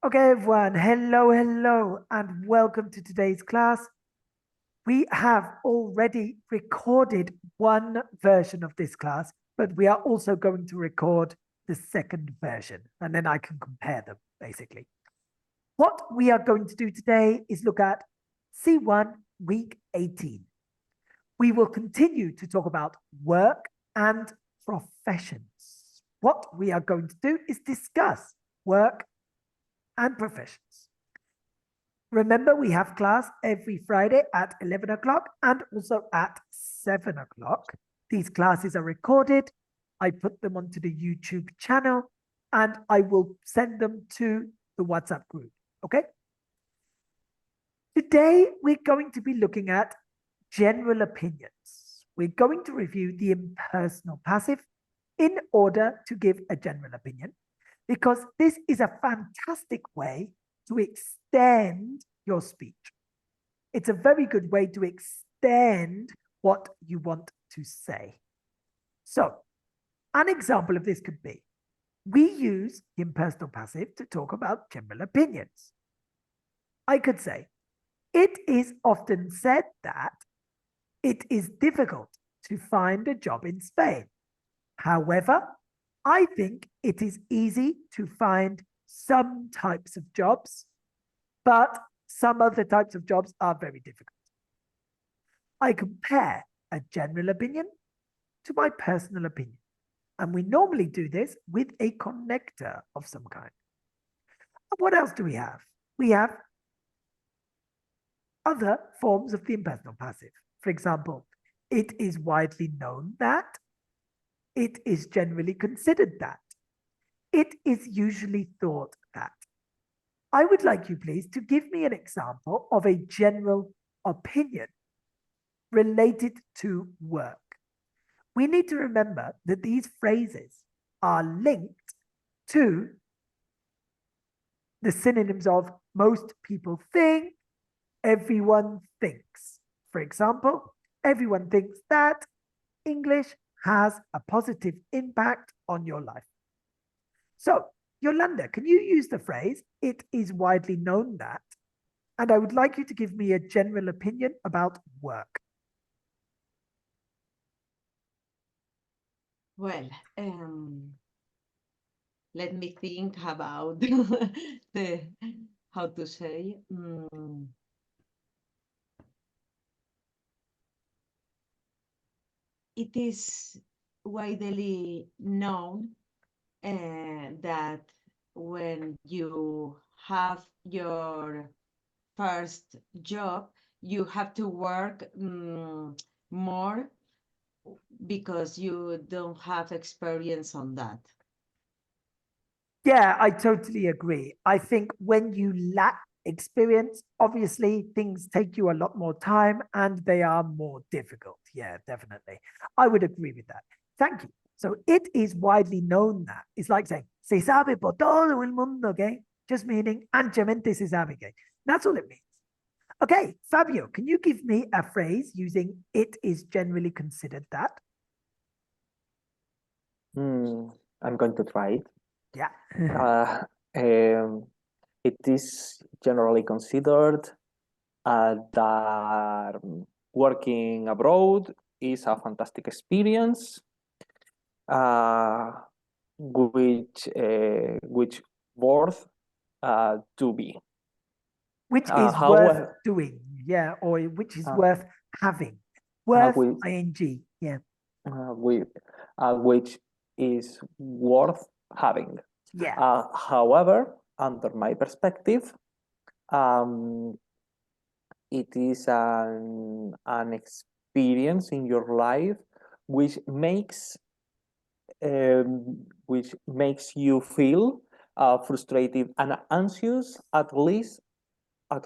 Okay, everyone, hello, and welcome to today's class. We have already recorded one version of this class, but we are also going to record the second version, and then I can compare them, basically. What we are going to do today is look at C1, week 18. We will continue to talk about work and professions. What we are going to do is discuss work and professions. Remember, we have class every Friday at 11 o'clock and also at 7 o'clock. These classes are recorded. I put them onto the YouTube channel and I will send them to the WhatsApp group. Okay? Today, we're going to be looking at general opinions. We're going to review the impersonal passive in order to give a general opinion, because this is a fantastic way to extend your speech. It's a very good way to extend what you want to say. So, an example of this could be, we use the impersonal passive to talk about general opinions. I could say, it is often said that it is difficult to find a job in Spain. However, I think it is easy to find some types of jobs, but some other types of jobs are very difficult. I compare a general opinion to my personal opinion, and we normally do this with a connector of some kind. What else do we have? We have other forms of the impersonal passive. For example, it is widely known that, it is generally considered that, it is usually thought that. I would like you, please, to give me an example of a general opinion related to work. We need to remember that these phrases are linked to the synonyms of most people think, everyone thinks. For example, everyone thinks that English has a positive impact on your life. So, Yolanda, can you use the phrase, it is widely known that? And I would like you to give me a general opinion about work. Well, let me think about the how to say. It is widely known that when you have your first job, you have to work more because you don't have experience on that. Yeah, I totally agree. I think when you lack experience, obviously things take you a lot more time and they are more difficult. Yeah, definitely. I would agree with that. Thank you. So it is widely known that. It's like saying, se sabe por todo el mundo, okay? Just meaning, ampliamente se sabe, okay? That's all it means. Okay, Fabio, can you give me a phrase using it is generally considered that? I'm going to try it. Yeah. It is generally considered that working abroad is a fantastic experience, which worth to be. Which is worth doing, yeah, or which is worth having. Worth, ing, yeah. Which is worth having. Yeah. However, under my perspective, it is an experience in your life which makes you feel frustrated and anxious, at least at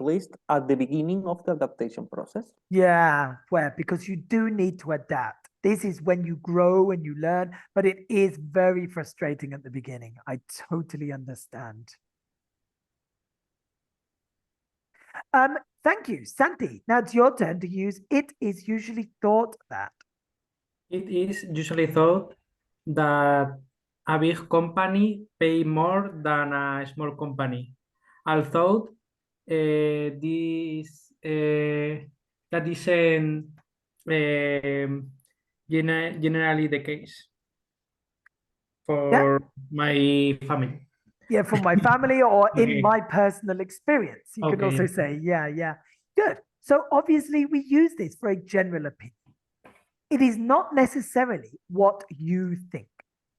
the beginning of the adaptation process. Yeah, well, because you do need to adapt. This is when you grow and you learn, but it is very frustrating at the beginning. I totally understand. Thank you, Santi. Now it's your turn to use it is usually thought that. It is usually thought that a big company pay more than a small company. although this that isn't generally the case for my family. Yeah, from my family or in Okay. my personal experience. You can also Okay. say, yeah. Good. So obviously we use this for a general opinion. It is not necessarily what you think.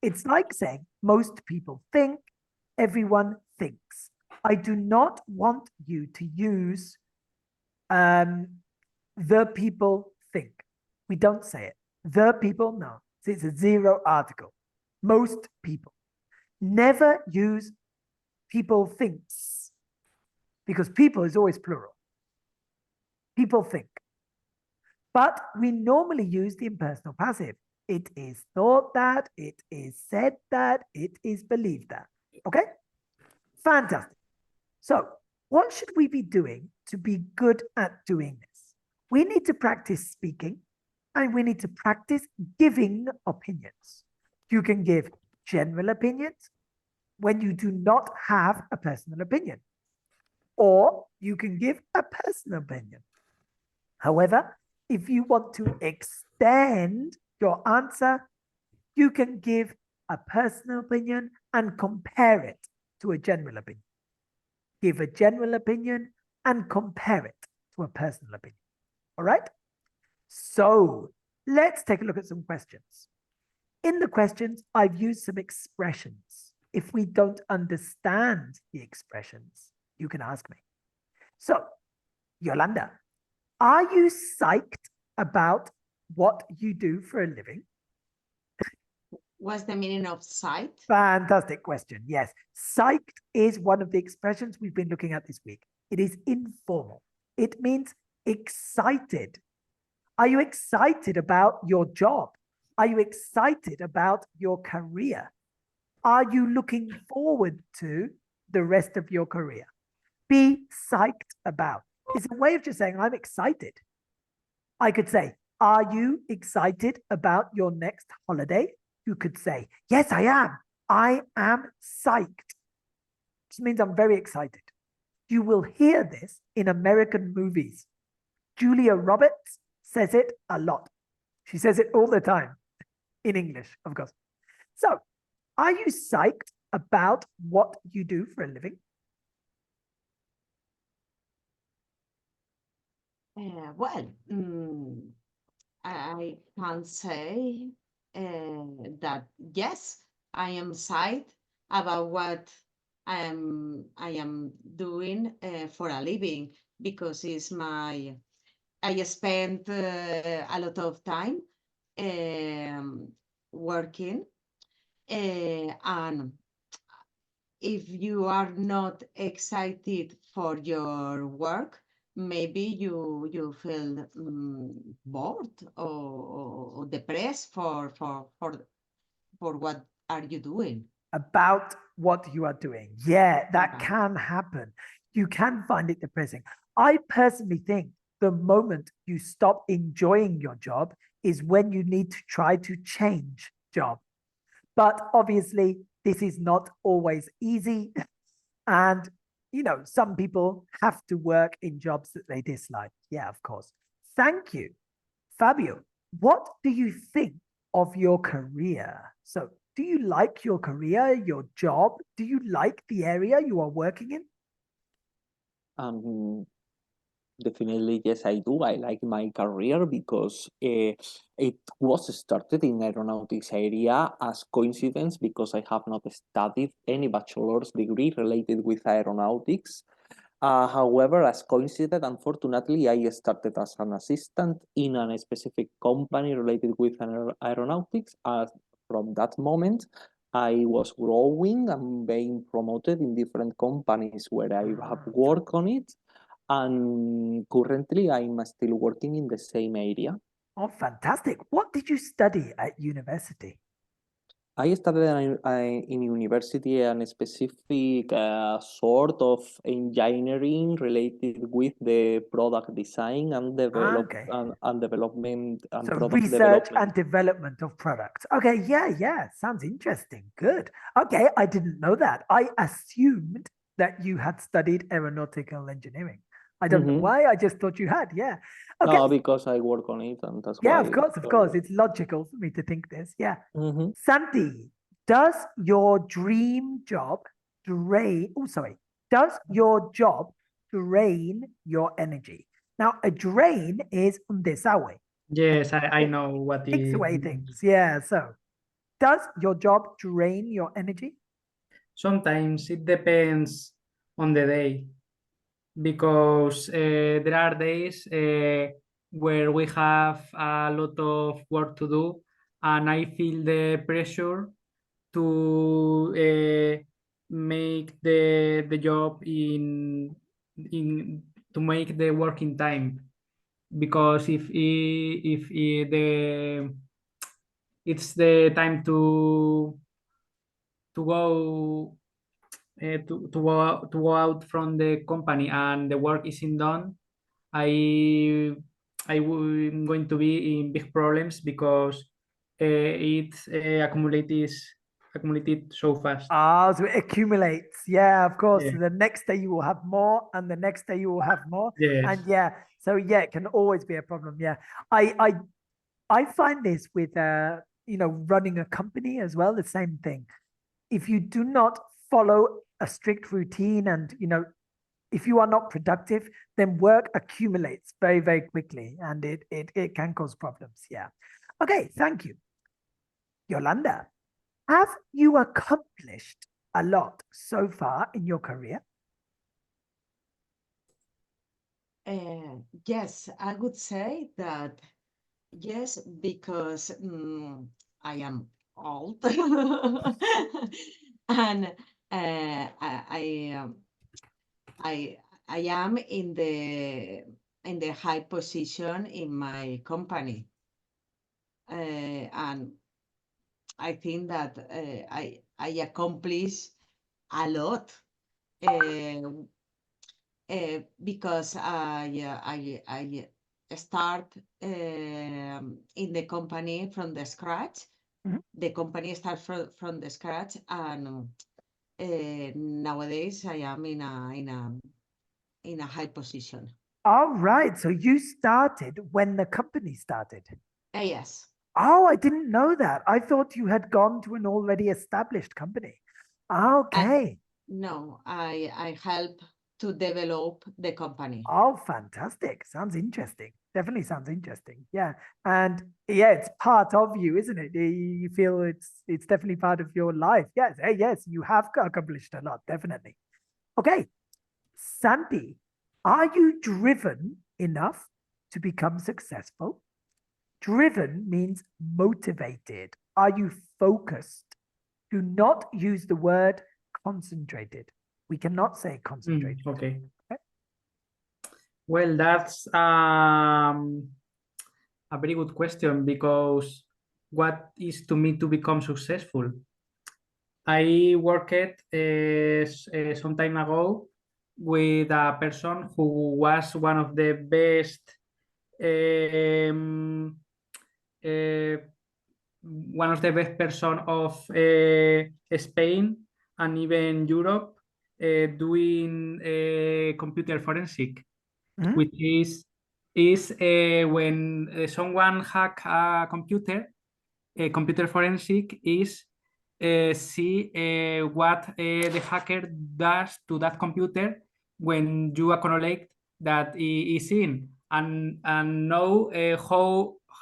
It's like saying most people think, everyone thinks. I do not want you to use the people think. We don't say it. The people, no. It's a zero article. Most people. Never use people thinks, because people is always plural. People think. But we normally use the impersonal passive. It is thought that, it is said that, it is believed that. Okay? Fantastic. So, what should we be doing to be good at doing this? We need to practice speaking and we need to practice giving opinions. You can give general opinions when you do not have a personal opinion, or you can give a personal opinion. However, if you want to extend your answer, you can give a personal opinion and compare it to a general opinion. Give a general opinion and compare it to a personal opinion. All right? So let's take a look at some questions. In the questions, I've used some expressions. If we don't understand the expressions, you can ask me. So, Yolanda, are you psyched about what you do for a living? What's the meaning of sight? Fantastic question. Yes, psyched is one of the expressions we've been looking at this week. It is informal. It means excited. Are you excited about your job? Are you excited about your career? Are you looking forward to the rest of your career? Be psyched about. It's a way of just saying, I'm excited. I could say, are you excited about your next holiday? You could say, yes, I am. I am psyched. Which means I'm very excited. You will hear this in American movies. Julia Roberts says it a lot. She says it all the time in English, of course. So, are you psyched about what you do for a living? Well, I can say that yes, I am excited about what I am doing for a living, because it's my I spend a lot of time working, and if you are not excited for your work, maybe you feel bored or depressed for what are you doing. About what you are doing. Yeah, that About. can happen. You can find it depressing. I personally think the moment you stop enjoying your job is when you need to try to change job. But obviously, this is not always easy. And, you know, some people have to work in jobs that they dislike. Yeah, of course. Thank you. Fabio, what do you think of your career? So, do you like your career, your job? Do you like the area you are working in? Definitely, yes, I do. I like my career because it was started in aeronautics area as coincidence, because I have not studied any bachelor's degree related with aeronautics. However, as coincidence, unfortunately, I started as an assistant in a specific company related with aeronautics. From that moment, I was growing and being promoted in different companies where I have worked on it. And currently, I'm still working in the same area. Oh, fantastic. What did you study at university? I studied in university a specific sort of engineering related with the product design and Okay. and development and So product research development. and development of products. Okay, yeah. Sounds interesting. Good. Okay, I didn't know that. I assumed that you had studied aeronautical engineering. I don't know Mhm. why. I just thought you had. Yeah. Okay. No, because I work on it, and that's Yeah, why. of course, of course. It's logical for me to think this. Yeah. Mhm. Santi, does your dream job drain? Oh, sorry. Does your job drain your energy? Now, a drain is un desagüe. Yes, I know what Takes is. away things. Yeah. So, does your job drain your energy? Sometimes it depends on the day, because there are days where we have a lot of work to do, and I feel the pressure to make the job in to make the working time, because if the it's the time to go to go out from the company and the work isn't done, I I'm going to be in big problems, because it's accumulated so fast. Ah, so it accumulates. Yeah, of course. Yeah. So the next day you will have more, and the next day you will have more. Yes. And yeah, so yeah, it can always be a problem. Yeah. I find this with running a company as well, the same thing. If you do not follow a strict routine and if you are not productive, then work accumulates very, very quickly and it can cause problems. Yeah. Okay, thank you. Yolanda, have you accomplished a lot so far in your career? Yes, I would say that yes, because I am old and I I am in the high position in my company, and I think that I accomplish a lot. Uh, because I start in the company from the scratch. Mhm. The company starts from the scratch, and nowadays I am in a high position. All right. So you started when the company started. Yes. Oh, I didn't know that. I thought you had gone to an already established company. Okay. No, I help to develop the company. Oh, fantastic. Sounds interesting. Definitely sounds interesting. Yeah. And yeah, it's part of you, isn't it? You feel it's definitely part of your life. Yes. Hey, yes, you have accomplished a lot, definitely. Okay. Santi, are you driven enough to become successful? Driven means motivated. Are you focused? Do not use the word concentrated. We cannot say concentrated. Okay. Okay? Well, that's a very good question, because what is to me to become successful? I worked some time ago with a person who was one of the best, um, uh, one of the best person of Spain and even Europe, doing computer forensic, Mhm. which is when someone hack a computer forensic is see what the hacker does to that computer when you acknowledge that he is in, and know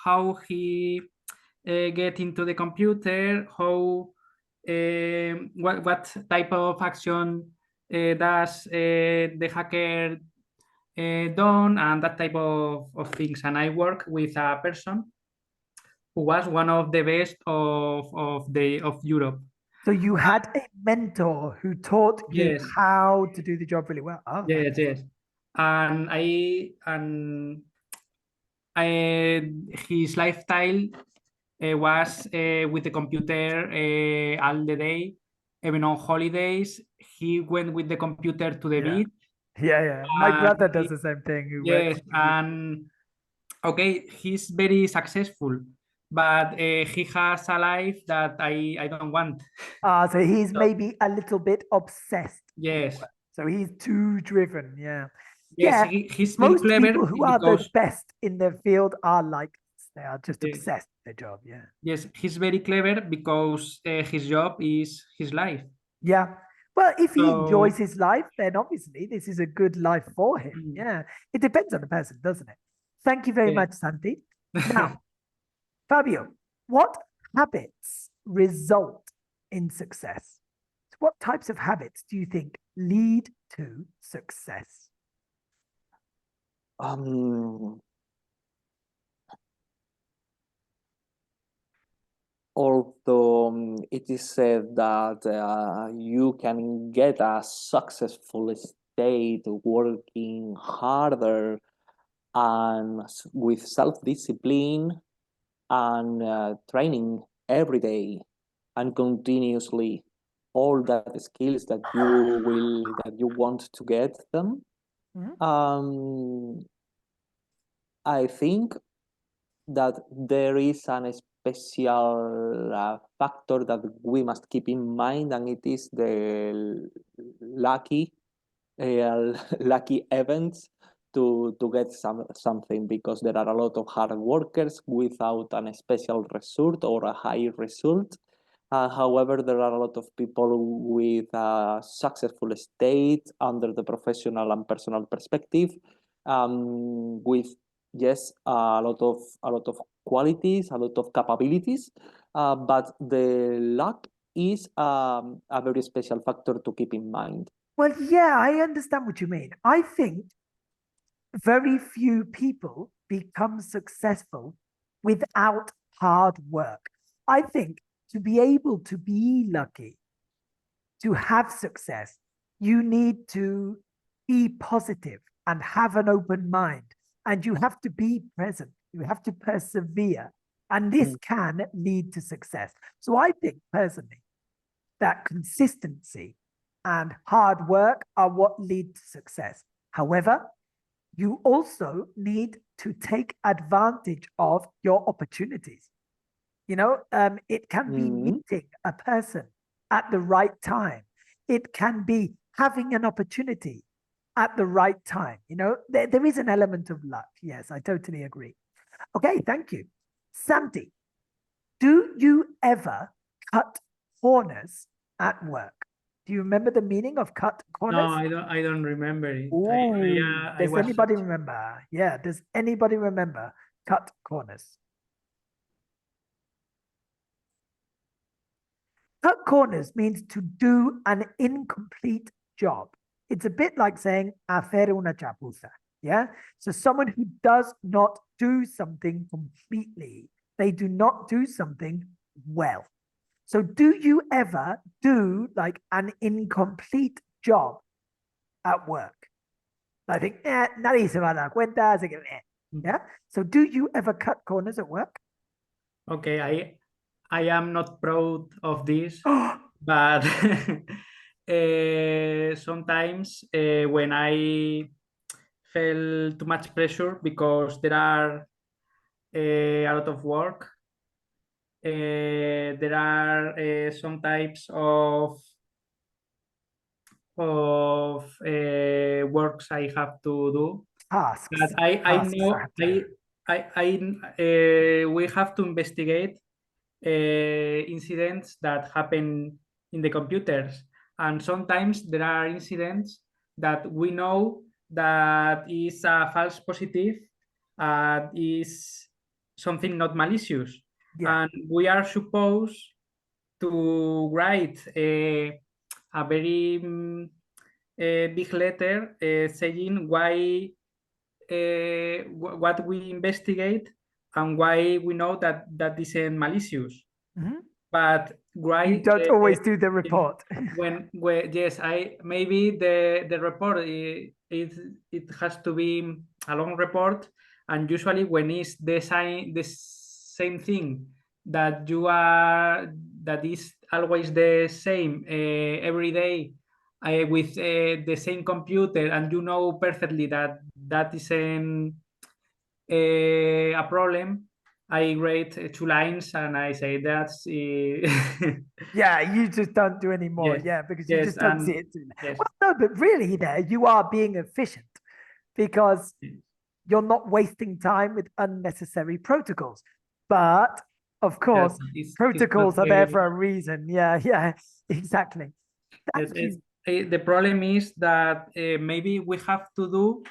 how he get into the computer, how what type of action does the hacker done, and that type of things. And I work with a person who was one of the best of Europe. So you had a mentor who taught you Yes, how to do the job really well. Oh, yes, yes. And his lifestyle was with the computer all the day. Even on holidays, he went with the computer to the yeah. beach. Yeah. My brother does He- the same thing who works. yes, and okay, he's very successful, but he has a life that I don't want. So he's So, maybe a little bit obsessed with yes, work. So he's too driven. Yeah. Yes, Yeah. he's very Most clever people who are the because best in their field are like this. They are just Yeah. obsessed with their job. Yeah. yes, he's very clever because his job is his life. Yeah. Well, if he enjoys So his life, then obviously this is a good life for him. Mm. Yeah. It depends on the person, doesn't it? Thank you very Yeah. much, Santi. Now, Fabio, what habits result in success? What types of habits do you think lead to success? Um, Although it is said that you can get a successful state working harder and with self-discipline and training every day and continuously all that skills that you want to get them. Mhm. I think that there is an special factor that we must keep in mind, and it is the lucky lucky events to get something, because there are a lot of hard workers without a special result or a high result. However, there are a lot of people with a successful state under the professional and personal perspective, with yes a lot of qualities, a lot of capabilities, but the luck is a very special factor to keep in mind. Well, yeah, I understand what you mean. I think very few people become successful without hard work. I think to be able to be lucky, to have success, you need to be positive and have an open mind, and you have to be present. You have to persevere, and this can lead to success. So I think personally that consistency and hard work are what lead to success. However, you also need to take advantage of your opportunities. It can be meeting a person at the right time. It can be having an opportunity at the right time. There is an element of luck. Yes, I totally agree. Okay, thank you. Santi, do you ever cut corners at work? Do you remember the meaning of cut no, corners? I don't remember it. I Does was anybody remember? Yeah, does anybody remember cut corners? Cut corners means to do an incomplete job. It's a bit like saying hacer una chapuza. Yeah. So someone who does not do something completely, they do not do something well. So do you ever do like an incomplete job at work? I think, nadie se va a dar cuenta, así que, yeah. So do you ever cut corners at work? Okay, I am not proud of this, but sometimes when I feel too much pressure because there are a lot of work, there are some types of works I have to do. Tasks. But I Tasks know have to we have to investigate incidents that happen in the computers, and sometimes there are incidents that we know that is a false positive, is something not malicious, Yeah. and we are supposed to write a very big letter saying why what we investigate and why we know that that isn't malicious. Mhm. But why You don't always do the report. when yes, I maybe the report it has to be a long report, and usually when it's the same thing that you are that is always the same every day with the same computer, and you know perfectly that that isn't a problem, I write 2 lines and I say that's Yeah, you just don't do any more. Yes, Yeah, because you yes, just don't and see it. yes, Well, no, but really, there you are being efficient because you're not wasting time with unnecessary protocols. But of yes, course, it's not protocols are there for a reason. Yeah, yeah, exactly. yes, Thank you. the problem is that maybe we have to do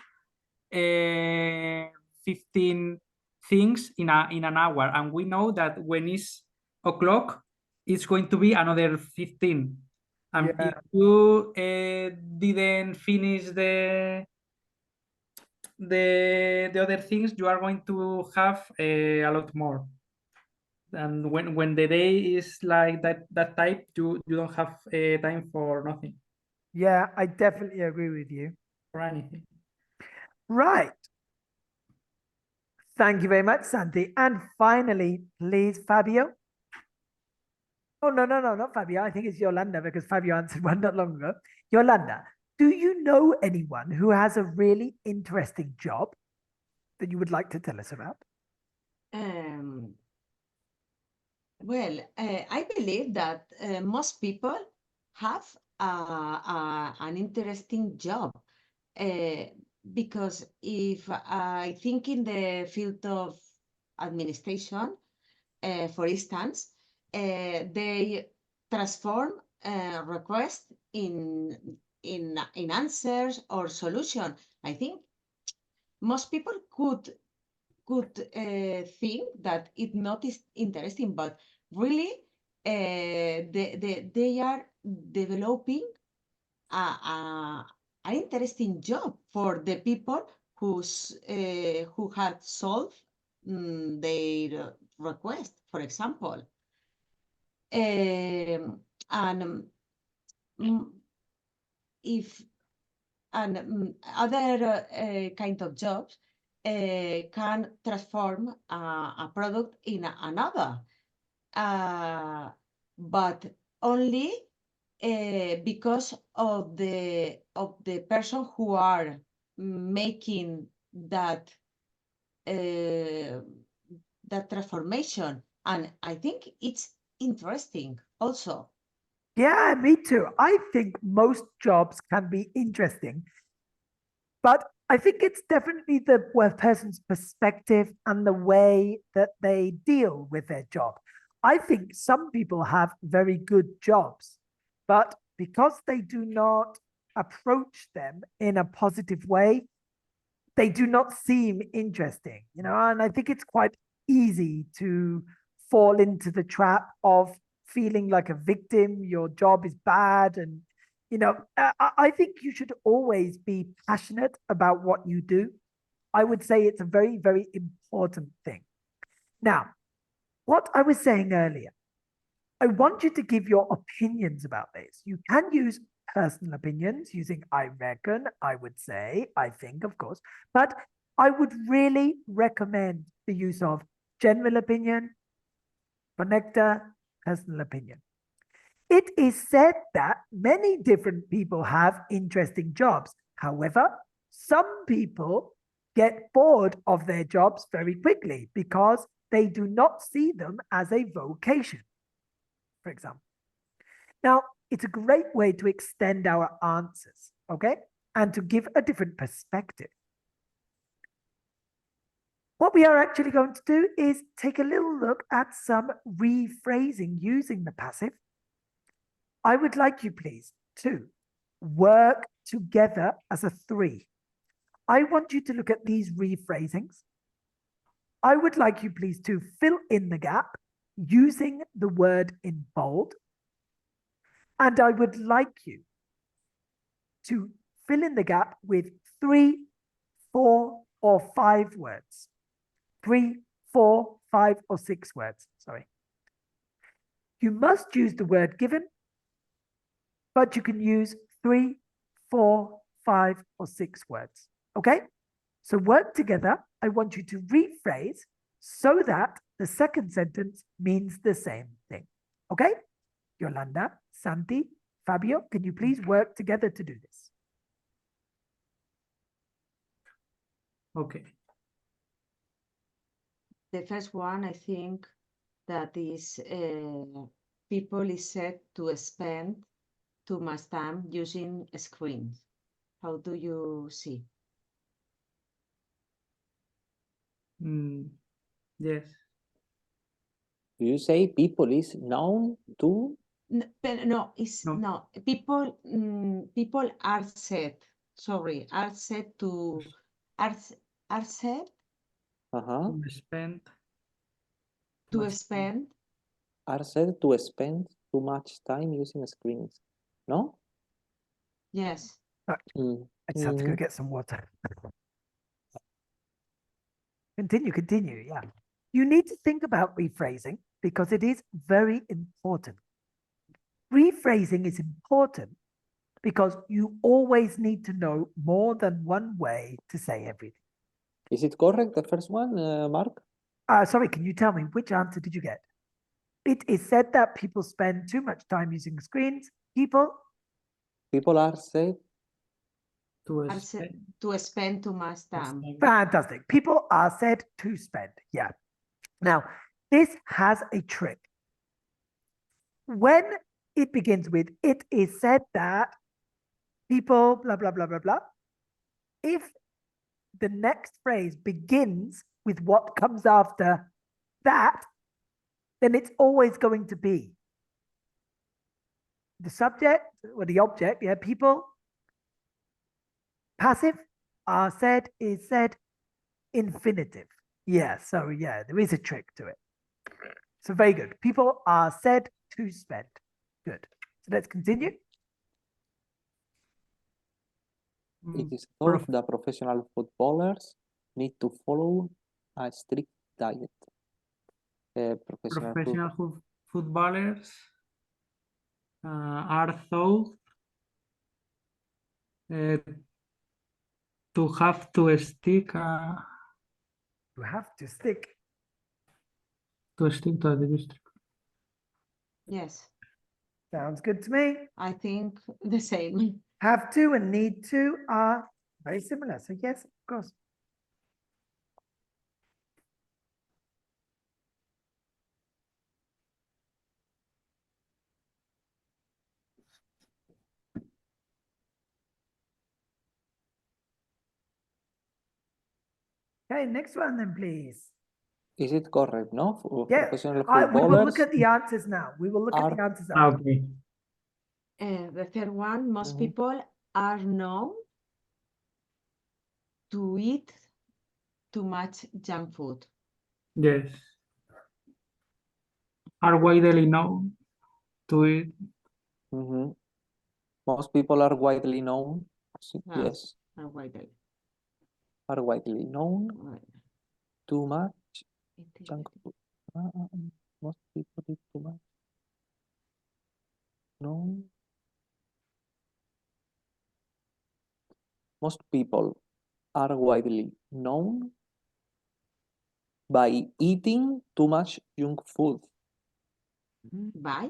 15 things in an hour, and we know that when it's o'clock, it's going to be another 15. And Yeah. if you didn't finish the other things, you are going to have a lot more. And when the day is like that type, you don't have time for nothing, Yeah, I definitely agree with you. for anything. Right. Thank you very much, Santi. And finally, please, Fabio. Oh, no, no, no, not Fabio. I think it's Yolanda because Fabio answered one not long ago. Yolanda, do you know anyone who has a really interesting job that you would like to tell us about? Um, well, I believe that most people have an interesting job. Uh, because if I think in the field of administration, for instance, they transform requests in answers or solution. I think most people could think that it not is interesting, but really they are developing a an interesting job for the people who had solved their request, for example. And mm, if and other kind of jobs can transform a product in another, but only because of the person who are making that that transformation, and I think it's interesting also. Yeah, me too. I think most jobs can be interesting, but I think it's definitely the person's perspective and the way that they deal with their job. I think some people have very good jobs, but because they do not approach them in a positive way, they do not seem interesting, and I think it's quite easy to fall into the trap of feeling like a victim. Your job is bad. And, I think you should always be passionate about what you do. I would say it's a very, very important thing. Now, what I was saying earlier, I want you to give your opinions about this. You can use personal opinions using I reckon, I would say, I think, of course, but I would really recommend the use of general opinion, connector, personal opinion. It is said that many different people have interesting jobs. However, some people get bored of their jobs very quickly because they do not see them as a vocation, for example. Now, it's a great way to extend our answers, okay? And to give a different perspective. What we are actually going to do is take a little look at some rephrasing using the passive. I would like you, please, to work together as a three. I want you to look at these rephrasings. I would like you, please, to fill in the gap using the word in bold. And I would like you to fill in the gap with 3, 4, or 5 words. 3, 4, 5, or 6 words. Sorry. You must use the word given, but you can use 3, 4, 5, or 6 words. Okay? So work together. I want you to rephrase so that the second sentence means the same thing. Okay? Yolanda, Santi, Fabio, can you please work together to do this? Okay. The first one, I think that is people is said to spend too much time using screens. How do you see? Yes. Do you say people is known to? No, it's No. no. People are said. Sorry, are said to are said Uh-huh. To spend to much time. spend. Are said to spend too much time using screens. No? Yes. Mm. I just have to go Mhm. get some water. Continue. Yeah. You need to think about rephrasing because it is very important. Rephrasing is important because you always need to know more than one way to say everything. Is it correct, the first one, Mark? Sorry, can you tell me which answer did you get? It is said that people spend too much time using screens. People are said To Are said to spend too much time. Fantastic. People are said to spend. Yeah. Now, this has a trick. When it begins with, it is said that people, blah, blah, blah, blah, blah. If the next phrase begins with what comes after that, then it's always going to be the subject or the object. Yeah. People, passive, are said, is said, infinitive. Yeah. So, yeah, there is a trick to it. So, very good. People are said to spend. Good. So, let's continue. it is Prof- thought that professional footballers need to follow a strict diet. Professional footballers are thought to have to stick You have to stick. to the district. Yes, Sounds good to me. I think the same. Have to and need to are very similar. So, yes, of course. Okay, next one then, please. Is it correct, no? Yeah, Professional we will look footballers at the answers now. We will look at the are- answers after. Okay. The third one, most Mhm. people are known to eat too much junk food. Yes. Are widely known to it. Mhm. Most people are widely known. Ah, Yes, are widely. are widely known too much junk food. Most people eat too much. No. Most people are widely known by eating too much junk food. By?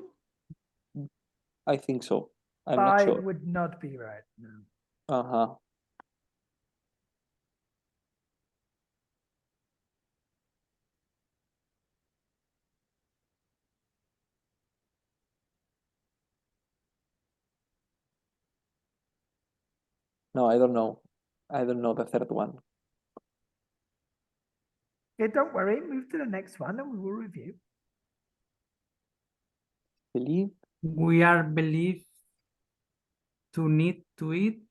I think so. I'm not By sure. would not be right. No. Uh-huh. No, I don't know. I don't know the third one. Okay, don't worry. Move to the next one and we will review. Believe We are believed to need to eat.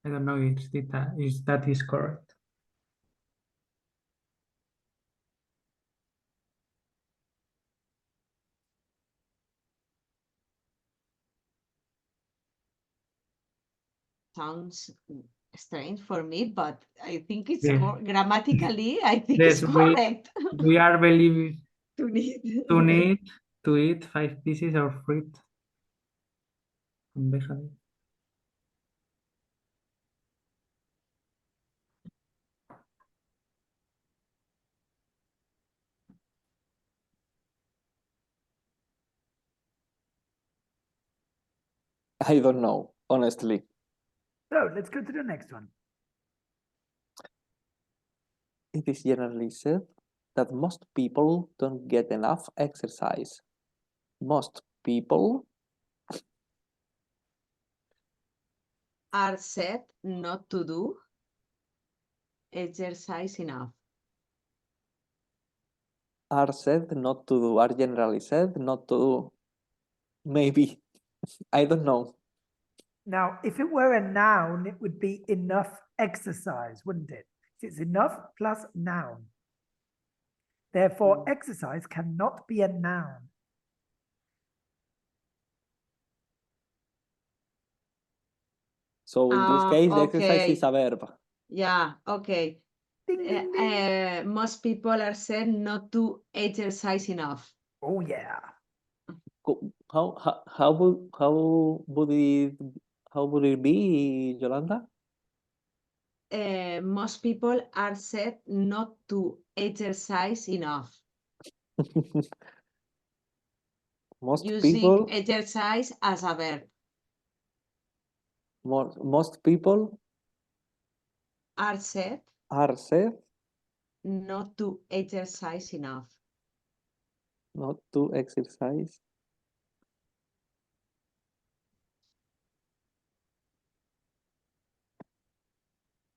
I don't know if that is correct. Sounds strange for me, but I think it's Yeah. grammatically, I think Yes, it's correct. we are believed To need. to need to eat 5 pieces of fruit. Con vegetable. I don't know, honestly. So let's go to the next one. It is generally said that most people don't get enough exercise. Most people Are said not to do exercise enough. are said not to do, are generally said not to do. Maybe. I don't know. Now, if it were a noun, it would be enough exercise, wouldn't it? It's enough plus noun. Therefore, exercise cannot be a noun. So in this case, the exercise Okay. is a verb. Yeah, okay. Ding, ding, ding. Most people are said not to exercise enough. Oh, yeah. How would it be, Yolanda? Most people are said not to exercise enough. Most Using people, exercise as a verb. most people Are said are said not to exercise enough. not to exercise.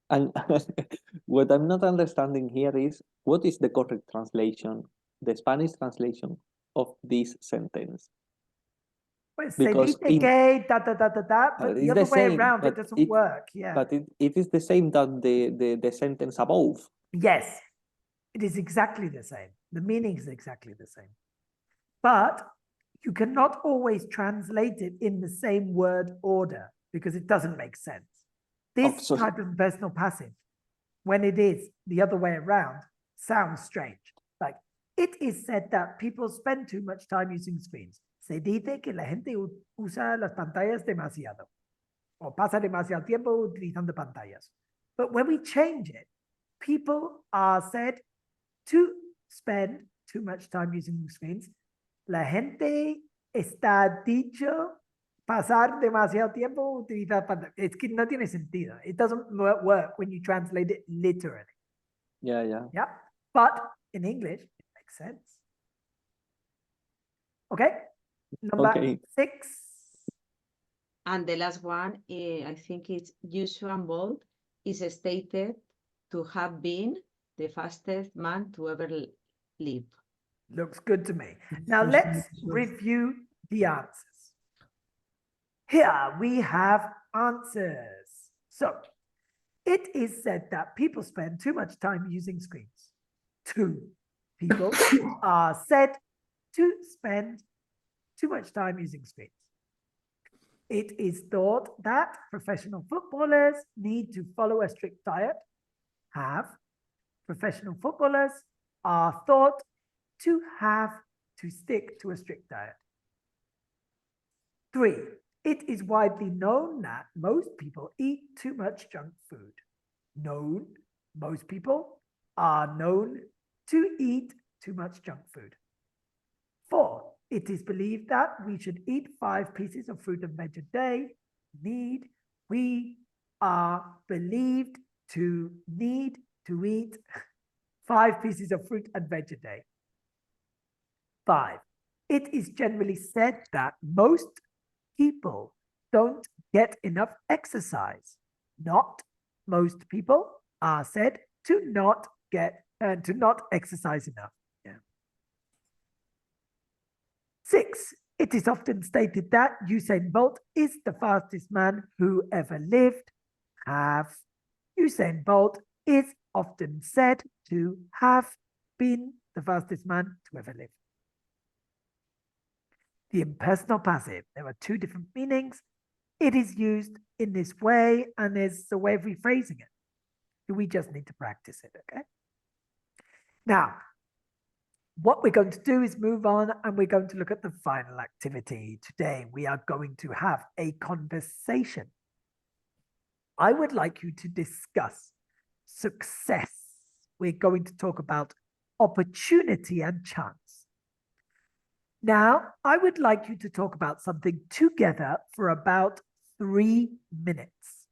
And what I'm not understanding here is what is the correct translation, the Spanish translation of this sentence? Pues Because se dice que da, da, da, da, da, but the it's other the way same, around, it but doesn't work. Yeah. But it is the same that the sentence above. Yes, it is exactly the same. The meaning is exactly the same. But you cannot always translate it in the same word order because it doesn't make sense. This so- type of personal passive, when it is the other way around, sounds strange. Like, it is said that people spend too much time using screens. Se dice que la gente usa las pantallas demasiado o pasa demasiado tiempo utilizando pantallas. But when we change it, people are said to spend too much time using screens. La gente está dicho pasar demasiado tiempo utilizando pantallas. Es que no tiene sentido. It doesn't work when you translate it literally. Yeah, yeah. Yeah. But in English, it makes sense. Okay. Number 6. And the last one, I think it's Usain Bolt is stated to have been the fastest man to ever live. Looks good to me. Now let's review the answers. Here we have answers. So it is said that people spend too much time using screens. 2 people are said to spend too much time using screens. It is thought that professional footballers need to follow a strict diet. Professional footballers are thought to have to stick to a strict diet. 3, it is widely known that most people eat too much junk food. Most people are known to eat too much junk food. 4, it is believed that we should eat 5 pieces of fruit and veg a day. We are believed to need to eat 5 pieces of fruit and veg a day. 5, it is generally said that most people don't get enough exercise. Not most people are said to not exercise enough. 6, it is often stated that Usain Bolt is the fastest man who ever lived. Usain Bolt is often said to have been the fastest man to ever live. The impersonal passive, there are 2 different meanings. It is used in this way, and there's a way of rephrasing it. We just need to practice it, okay? Now, what we're going to do is move on, and we're going to look at the final activity. Today, we are going to have a conversation. I would like you to discuss success. We're going to talk about opportunity and chance. Now, I would like you to talk about something together for about 3 minutes.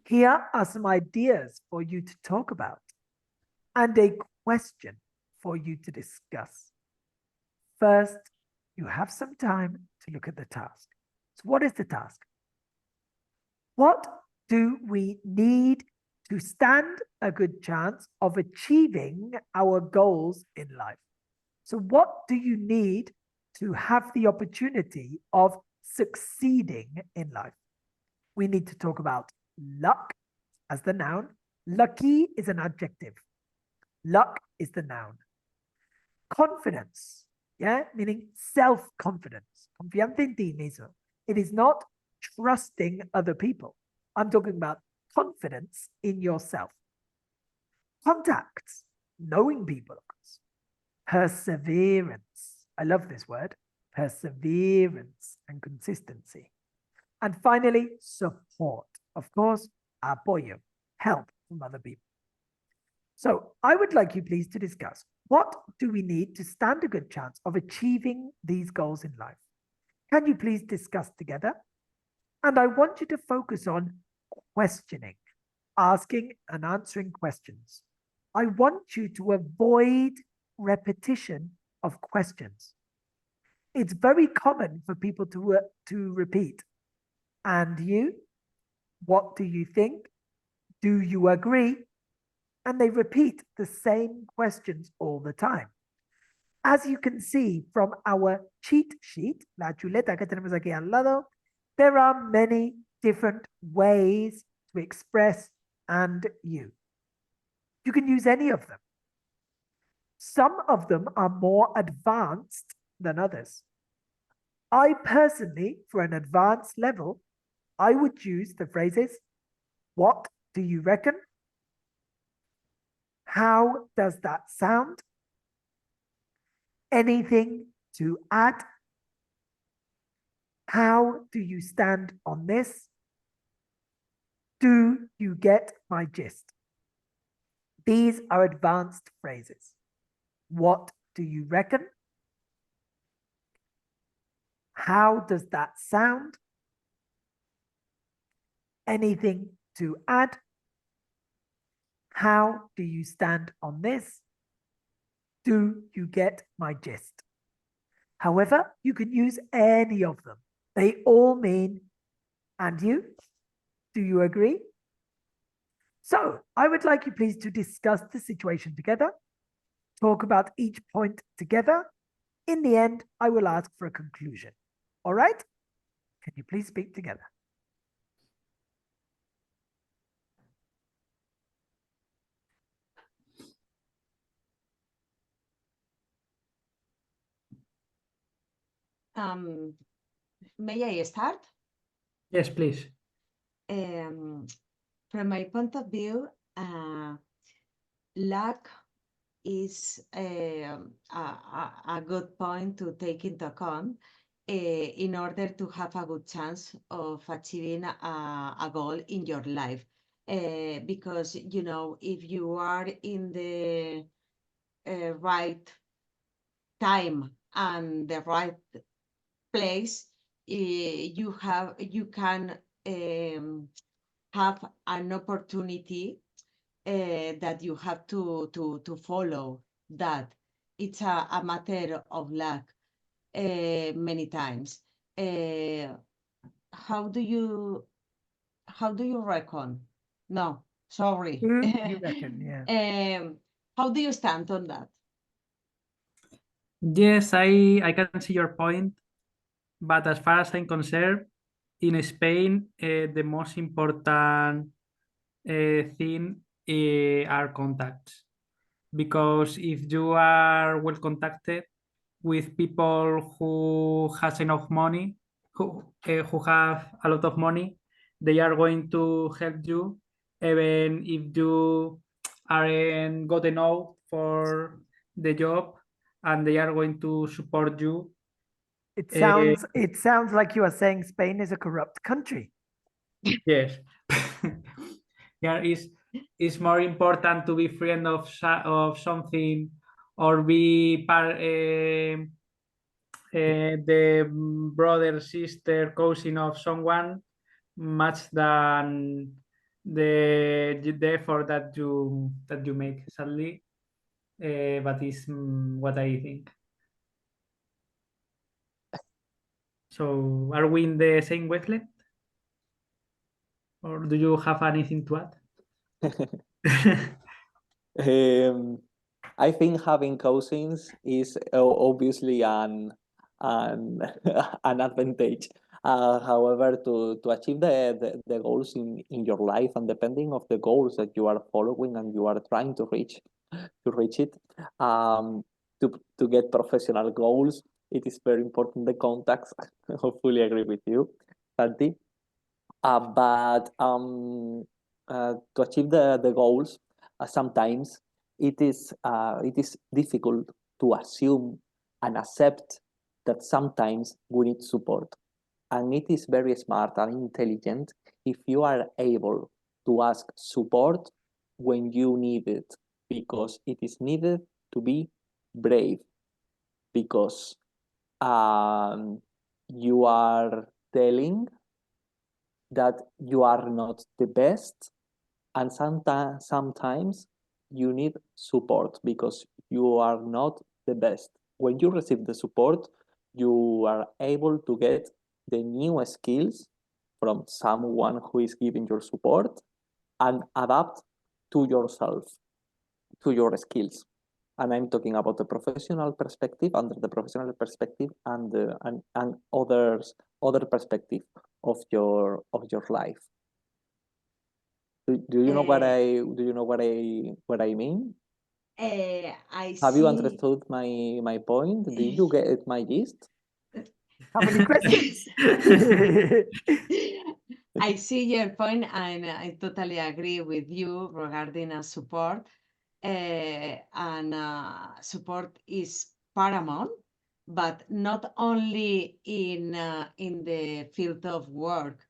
Here are some ideas for you to talk about and a question for you to discuss. First, you have some time to look at the task. So what is the task? What do we need to stand a good chance of achieving our goals in life? So what do you need to have the opportunity of succeeding in life? We need to talk about luck as the noun. Lucky is an adjective. Luck is the noun. Confidence, yeah, meaning self-confidence. Confianza en ti mismo. It is not trusting other people. I'm talking about confidence in yourself. Contacts, knowing people, of course. Perseverance. I love this word. Perseverance and consistency. And finally, support. Of course, apoyo, help from other people. So I would like you please to discuss, what do we need to stand a good chance of achieving these goals in life? Can you please discuss together? And I want you to focus on questioning, asking and answering questions. I want you to avoid repetition of questions. It's very common for people to repeat. And you? What do you think? Do you agree? And they repeat the same questions all the time. As you can see from our cheat sheet, la chuleta que tenemos aquí al lado, there are many different ways to express and you. You can use any of them. Some of them are more advanced than others. I personally, for an advanced level, I would use the phrases, what do you reckon? How does that sound? Anything to add? How do you stand on this? Do you get my gist? These are advanced phrases. What do you reckon? How does that sound? Anything to add? How do you stand on this? Do you get my gist? However, you can use any of them. They all mean, and you? Do you agree? So I would like you please to discuss the situation together, talk about each point together. In the end, I will ask for a conclusion. All right? Can you please speak together? May I start? Yes, please. From my point of view, luck is a good point to take into account in order to have a good chance of achieving a goal in your life. Because, you know, if you are in the right time and the right place, you can have an opportunity that you have to follow that. It's a matter of luck many times. How do you reckon? No, sorry. You reckon, yeah. How do you stand on that? Yes, I can see your point, but as far as I'm concerned, in Spain, the most important thing are contacts, because if you are well contacted with people who has enough money, who have a lot of money, they are going to help you even if you aren't good enough for the job, and they are going to support you. It sounds like you are saying Spain is a corrupt country. Yes. Yeah, it's more important to be friend of something, or be part the brother, sister, cousin of someone, much than the effort that you make, sadly, but is what I think. So are we in the same wavelength, or do you have anything to add? I think having cousins is obviously an an advantage. However, to achieve the goals in your life, and depending of the goals that you are following and you are trying to reach it, um, to get professional goals, it is very important the contacts. I fully agree with you, Santi. But to achieve the goals, sometimes it is difficult to assume and accept that sometimes we need support. And it is very smart and intelligent if you are able to ask support when you need it, because it is needed to be brave, because you are telling that you are not the best, and sometimes you need support because you are not the best. When you receive the support, you are able to get the new skills from someone who is giving your support and adapt to yourself, to your skills. And I'm talking about the professional perspective, under the professional perspective, and other perspective of your life. Do you know what I mean? I Have you see. understood my point? Did you get my gist? How many questions? I see your point, and I totally agree with you regarding support. And support is paramount, but not only in the field of work,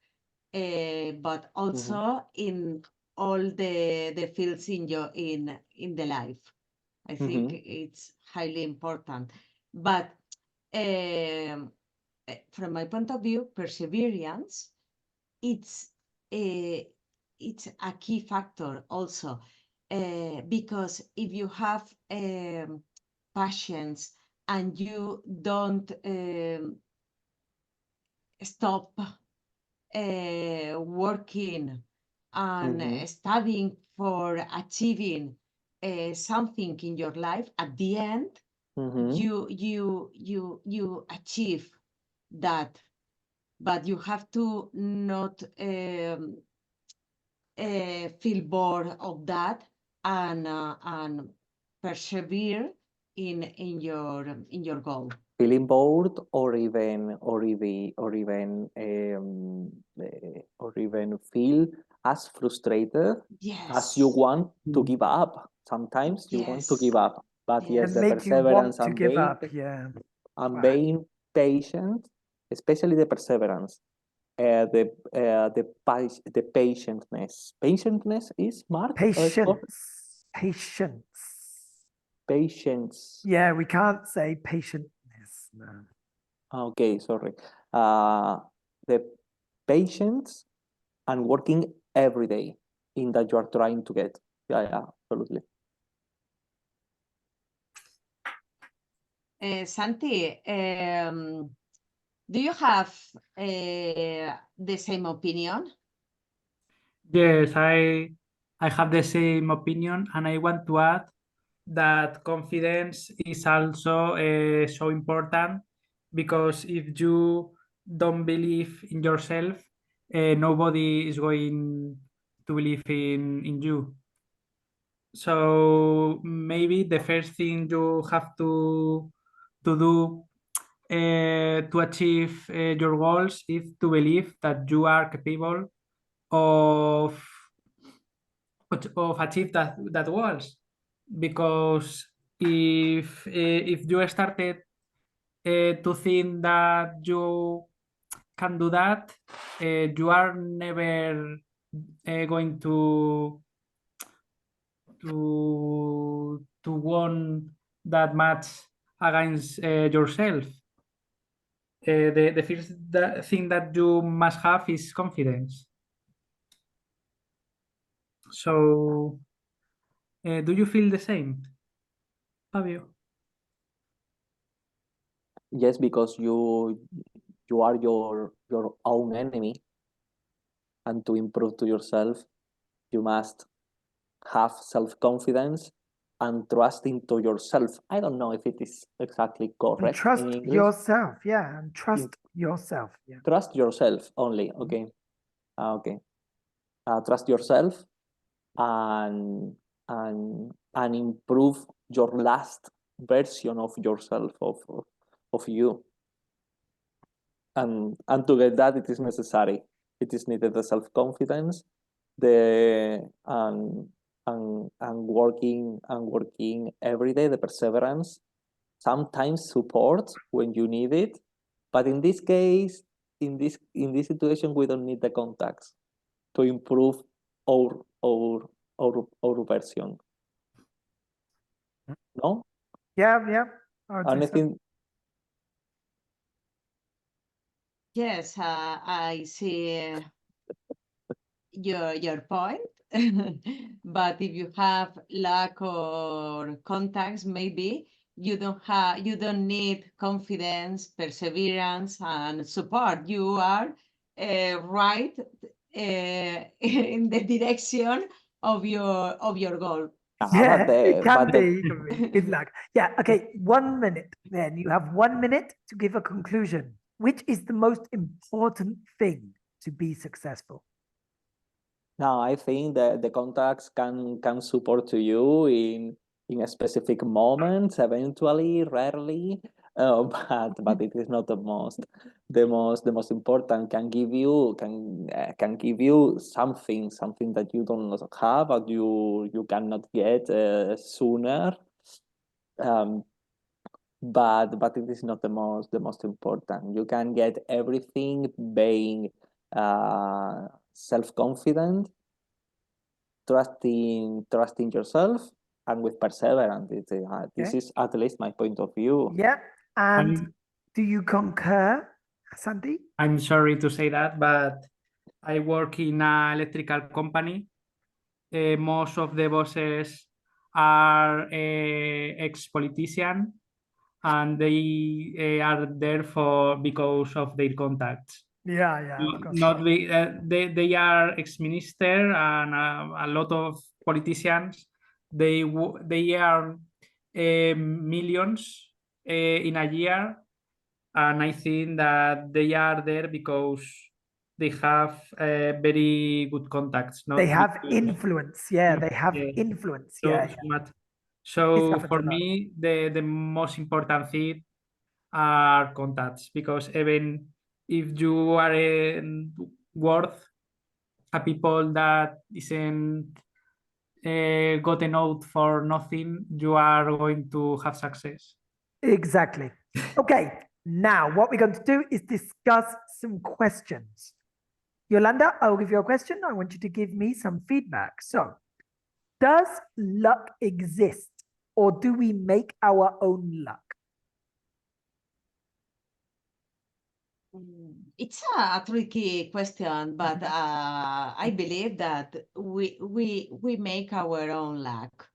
but also in all the fields in the life. I think it's highly important. But from my point of view, perseverance, it's a key factor also, because if you have passions and you don't stop working and studying for achieving something in your life, at the end you achieve that, but you have to not feel bored of that, and persevere in your goal. Feeling bored, or even feel as frustrated as you Yes. want to give up. Sometimes you want to Yes. give up, but yes, And the make you want perseverance to give up. Yeah. and Wow. being patient, especially the perseverance, the patientness. Patientness is Mark. Patience. Patience. Yeah, we can't say patientness. No. Okay, sorry. The patience and working every day in that you are trying to get. Yeah, absolutely. Santi, do you have the same opinion? Yes, I have the same opinion, and I want to add that confidence is also so important, because if you don't believe in yourself, nobody is going to believe in you. So maybe the first thing you have to do to achieve your goals is to believe that you are capable of achieve that goals. Because if you started to think that you can do that, you are never going to won that match against yourself. The first thing that you must have is confidence. So, do you feel the same, Fabio? Yes, because you are your own enemy, and to improve to yourself, you must have self-confidence and trust into yourself. I don't know if it is exactly And correct trust in English. yourself. Yeah. And trust yourself. Yeah. Trust yourself only. Okay. Okay. Trust yourself and and improve your last version of yourself of you. And to get that, it is necessary. It is needed the self-confidence, the and working every day, the perseverance, sometimes support when you need it. But in this case, in this situation, we don't need the contacts to improve our version. No? Yeah. Yeah. I would say so. Anything? Yes, I see your point. But if you have lack or contacts, maybe you don't need confidence, perseverance, and support. You are right in the direction of your goal. Yeah, But it can but the be. It can be. Good luck. Yeah. Okay. 1 minute. Then you have 1 minute to give a conclusion. Which is the most important thing to be successful? No, I think that the contacts can support to you in a specific moments, eventually, rarely, but it is not the most important. Can give you something that you don't have, or you cannot get sooner. But it is not the most important. You can get everything being self-confident, trusting yourself, and with perseverance. This Okay. is at least my point of view. Yeah. And I'm do you concur, Santi? I'm sorry to say that, but I work in an electrical company. Most of the bosses are ex-politician, and they are there because of their contacts. Yeah. Yeah. Of course. Not they are ex-minister, and a lot of politicians. They are millions in a year, and I think that they are there because they have very good contacts, They not have because influence. Yeah. They have yeah, influence. so, Yeah. so Yeah. much. This So happens for a lot. me, the most important thing are contacts, because even if you are worth a people that isn't gotten out for nothing, you are going to have success. Exactly. Okay. Now, what we're going to do is discuss some questions. Yolanda, I'll give you a question. I want you to give me some feedback. So, does luck exist, or do we make our own luck? It's a tricky question, but I believe that we make our own luck.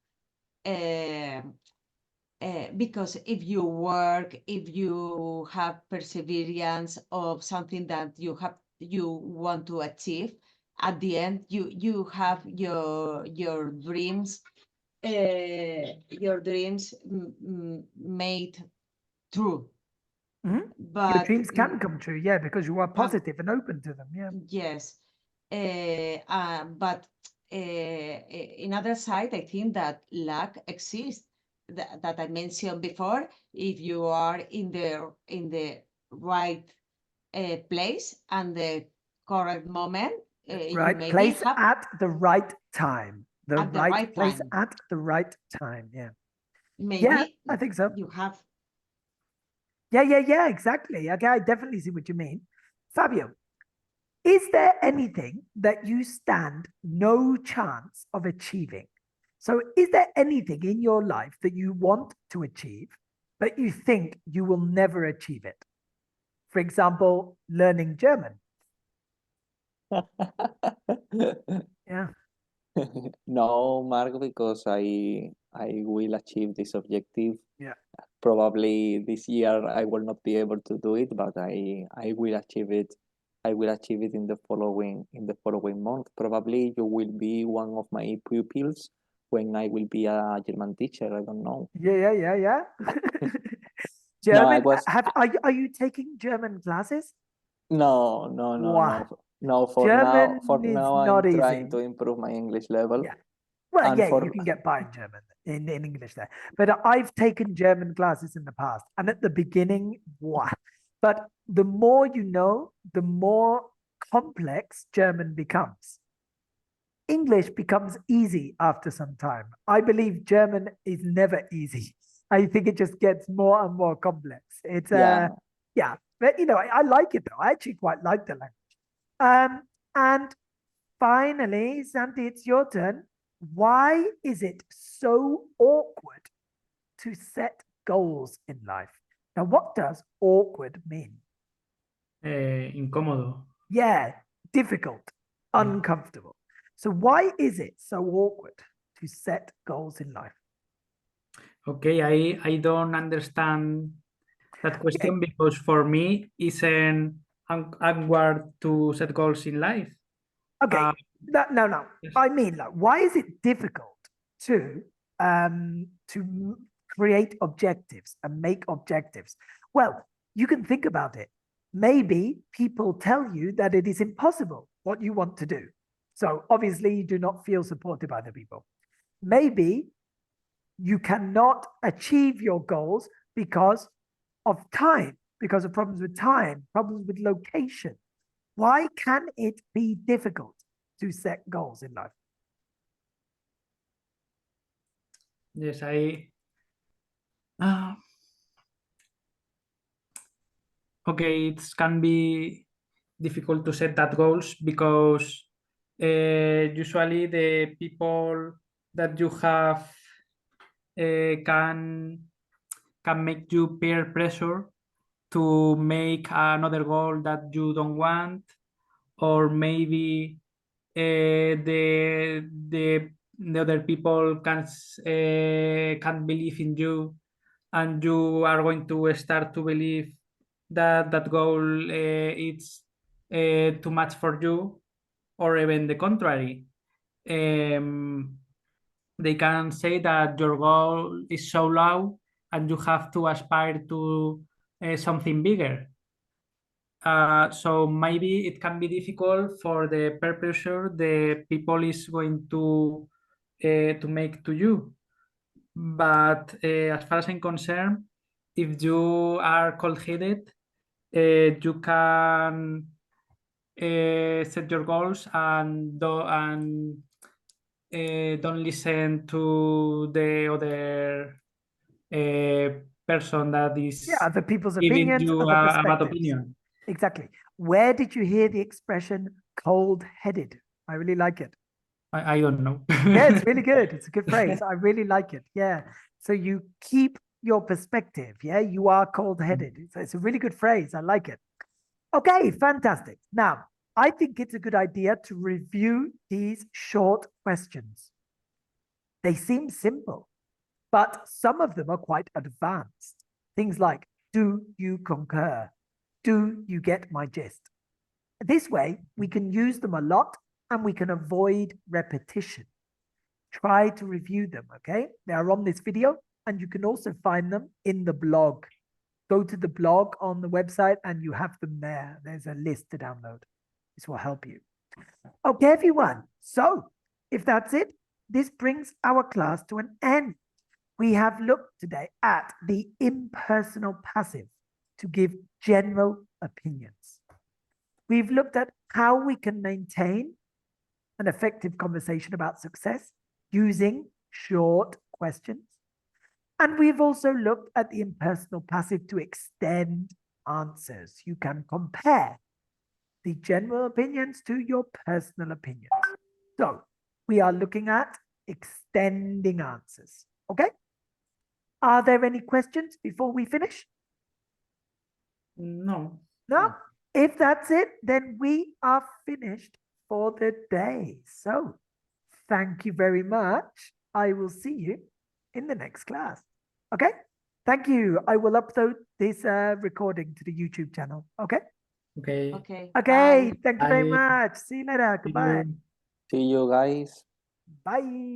Because if you work, if you have perseverance of something that you want to achieve, at the end you have your dreams made true. Mhm. Your But dreams can come true, yeah, because you are can- positive and open to them, yeah. yes, but in other side, I think that luck exists. That I mentioned before. If you are in the right place and the correct moment, you Right maybe place have at the right time. The at the right right place time. at the right time, yeah. Yeah, Maybe I think so. you have. Yeah, exactly. Okay, I definitely see what you mean. Fabio, is there anything that you stand no chance of achieving? So, is there anything in your life that you want to achieve, but you think you will never achieve it? For example, learning German. Yeah. No, Mark, because I will achieve this objective. Yeah. Probably this year I will not be able to do it, but I will achieve it. I will achieve it in the following month. Probably you will be one of my pupils when I will be a German teacher. I don't know. Yeah. No, I German, was are you taking German classes? no. Wow. No, German for is now not I'm trying easy. to improve my English level. Yeah. Well, And yeah, for you can get by in German, in English there. But I've taken German classes in the past. And at the beginning, wow. But the more you know, the more complex German becomes. English becomes easy after some time. I believe German is never easy. I think it just gets more and more complex. It's yeah. yeah, but you know, I like it though. I actually quite like the language. And finally, Santi, it's your turn. Why is it so awkward to set goals in life? Now, what does awkward mean? Incómodo. Yeah, difficult, uncomfortable. So why is it so awkward to set goals in life? Okay, I don't understand that question because for me isn't awkward to set goals in life. Okay, no. Yes. I mean, like, why is it difficult to create objectives and make objectives? Well, you can think about it. Maybe people tell you that it is impossible what you want to do. So obviously, you do not feel supported by the people. Maybe you cannot achieve your goals because of time, because of problems with time, problems with location. Why can it be difficult to set goals in life? Yes, okay, it can be difficult to set that goals because usually the people that you have can make you peer pressure to make another goal that you don't want, or maybe the other people can't believe in you, and you are going to start to believe that that goal it's too much for you, or even the contrary. They can say that your goal is so low and you have to aspire to something bigger. So maybe it can be difficult for the peer pressure the people is going to make to you. But as far as I'm concerned, if you are cold-headed, you can set your goals and don't listen to the other person that is Yeah, other people's giving opinions, you other a bad perspectives. opinion. Exactly. Where did you hear the expression cold-headed? I really like it. I don't know. Yeah, it's really good. It's a good phrase. I really like it. Yeah. So you keep your perspective. Yeah, you are cold-headed. It's a really good phrase. I like it. Okay, fantastic. Now, I think it's a good idea to review these short questions. They seem simple, but some of them are quite advanced. Things like, do you concur? Do you get my gist? This way, we can use them a lot and we can avoid repetition. Try to review them, okay? They are on this video and you can also find them in the blog. Go to the blog on the website and you have them there. There's a list to download. This will help you. Okay, everyone. So if that's it, this brings our class to an end. We have looked today at the impersonal passive to give general opinions. We've looked at how we can maintain an effective conversation about success using short questions. And we've also looked at the impersonal passive to extend answers. You can compare the general opinions to your personal opinions. So we are looking at extending answers. Okay? Are there any questions before we finish? No. No? If that's it, then we are finished for the day. So Thank you very much. I will see you in the next class. Okay? Thank you. I will upload this recording to the YouTube channel. Okay? Okay. Okay. Okay. Bye. Thank you very Bye. much. See you later. See Goodbye. you. See you guys. Bye.